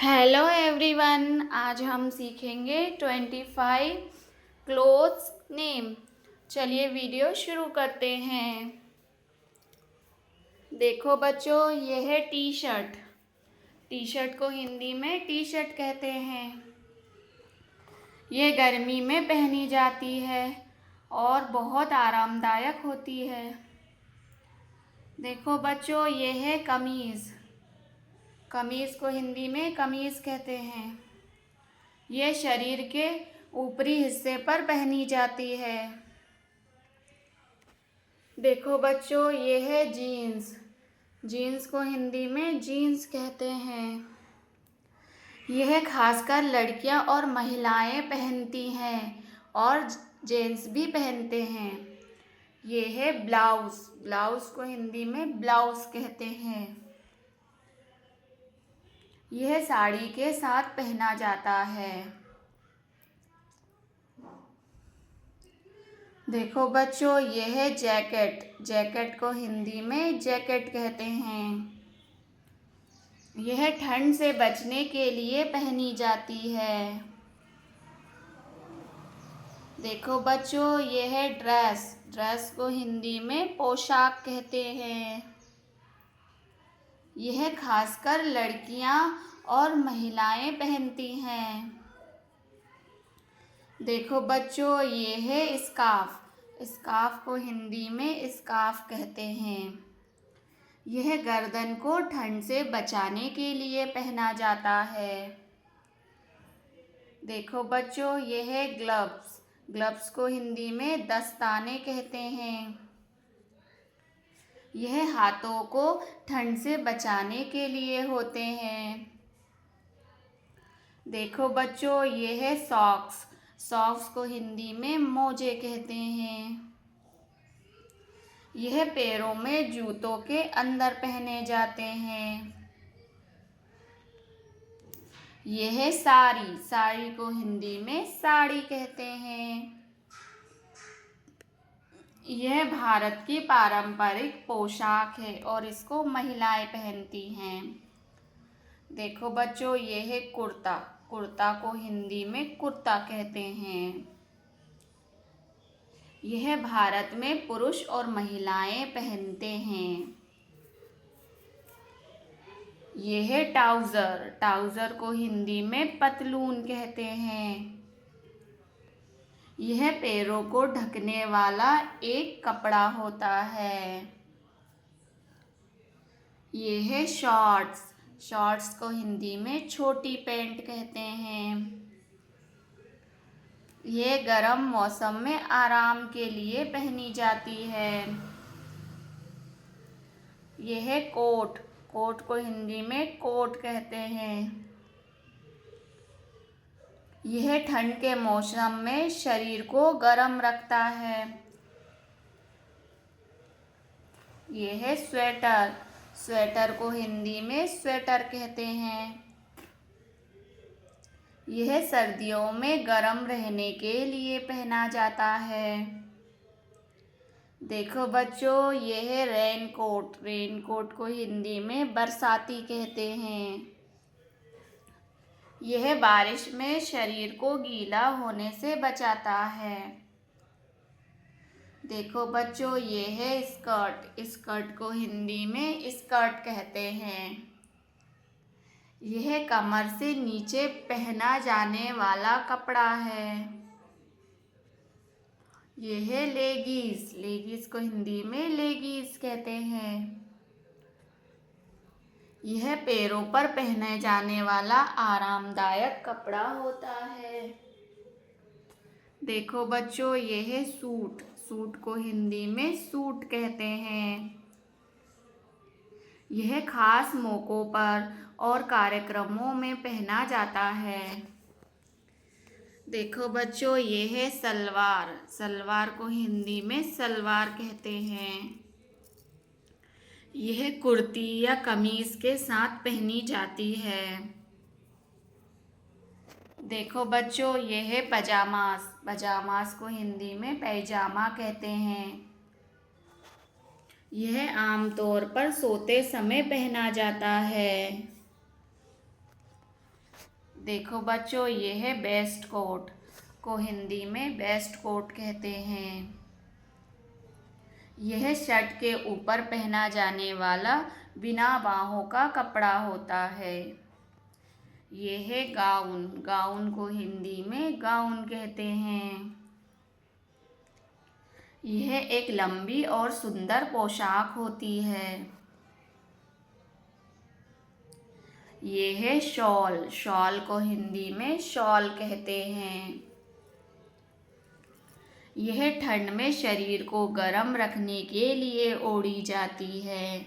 Hello everyone, आज हम सीखेंगे 25 क्लोथ्स नेम। चलिए वीडियो शुरू करते हैं। देखो बच्चों, ये है टी शर्ट। टी शर्ट को हिंदी में टी शर्ट कहते हैं। ये गर्मी में पहनी जाती है और बहुत आरामदायक होती है। देखो बच्चों, ये है कमीज़। कमीज़ को हिंदी में कमीज़ कहते हैं। ये शरीर के ऊपरी हिस्से पर पहनी जाती है। देखो बच्चों, ये है जीन्स। जीन्स को हिंदी में जीन्स कहते हैं। यह खासकर लड़कियां और महिलाएं पहनती हैं और जेंट्स भी पहनते हैं। ये है ब्लाउज। ब्लाउज को हिंदी में ब्लाउज कहते हैं। यह साड़ी के साथ पहना जाता है। देखो बच्चों, यह है जैकेट। जैकेट को हिंदी में जैकेट कहते हैं। यह ठंड से बचने के लिए पहनी जाती है। देखो बच्चों, यह है ड्रेस। ड्रेस को हिंदी में पोशाक कहते हैं। यह खासकर लड़कियां और महिलाएं पहनती हैं। देखो बच्चों, ये है स्कार्फ। स्कार्फ को हिंदी में स्कार्फ कहते हैं। यह गर्दन को ठंड से बचाने के लिए पहना जाता है। देखो बच्चों, ये है ग्लव्स। ग्लव्स को हिंदी में दस्ताने कहते हैं। यह हाथों को ठंड से बचाने के लिए होते हैं। देखो बच्चों, ये है सॉक्स। सॉक्स को हिंदी में मोजे कहते हैं। यह पैरों में जूतों के अंदर पहने जाते हैं। यह है साड़ी। साड़ी को हिंदी में साड़ी कहते हैं। यह भारत की पारंपरिक पोशाक है और इसको महिलाएं पहनती हैं। देखो बच्चों, यह है कुर्ता। कुर्ता को हिंदी में कुर्ता कहते हैं। यह भारत में पुरुष और महिलाएं पहनते हैं। यह है ट्राउज़र। ट्राउज़र को हिंदी में पतलून कहते हैं। यह पैरों को ढकने वाला एक कपड़ा होता है। यह है शॉर्ट्स। शॉर्ट्स को हिंदी में छोटी पैंट कहते हैं। यह गर्म मौसम में आराम के लिए पहनी जाती है। यह है कोट। कोट को हिंदी में कोट कहते हैं। यह ठंड के मौसम में शरीर को गर्म रखता है। यह है स्वेटर। स्वेटर को हिंदी में स्वेटर कहते हैं। यह सर्दियों में गर्म रहने के लिए पहना जाता है। देखो बच्चों, यह है रेनकोट। रेनकोट को हिंदी में बरसाती कहते हैं। यह बारिश में शरीर को गीला होने से बचाता है। देखो बच्चों, यह है स्कर्ट। स्कर्ट को हिंदी में स्कर्ट कहते हैं। यह कमर से नीचे पहना जाने वाला कपड़ा है। यह है लेगीज। लेगीज को हिंदी में लेगीज कहते हैं। यह पैरों पर पहने जाने वाला आरामदायक कपड़ा होता है। देखो बच्चों, यह है सूट। सूट को हिंदी में सूट कहते हैं। यह खास मौकों पर और कार्यक्रमों में पहना जाता है। देखो बच्चों, यह है सलवार। सलवार को हिंदी में सलवार कहते हैं। यह कुर्ती या कमीज के साथ पहनी जाती है। देखो बच्चों, यह है पजामास। पजामास को हिंदी में पैजामा कहते हैं। यह आमतौर पर सोते समय पहना जाता है। देखो बच्चों, ये है वेस्ट कोट, को हिंदी में वेस्ट कोट कहते हैं। यह शर्ट के ऊपर पहना जाने वाला बिना बाहों का कपड़ा होता है। यह है गाउन, गाउन को हिंदी में गाउन कहते हैं। यह एक लंबी और सुंदर पोशाक होती है। ये है शॉल, शॉल को हिंदी में शॉल कहते हैं। यह ठंड में शरीर को गर्म रखने के लिए ओढ़ी जाती है।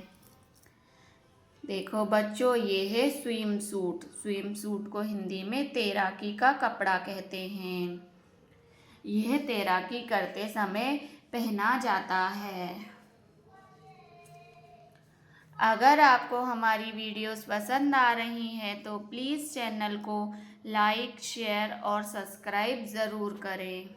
देखो बच्चों, ये है स्विम सूट, स्विम सूट को हिंदी में तैराकी का कपड़ा कहते हैं। यह तैराकी करते समय पहना जाता है। अगर आपको हमारी वीडियोस पसंद आ रही हैं तो प्लीज़ चैनल को लाइक, शेयर और सब्सक्राइब ज़रूर करें।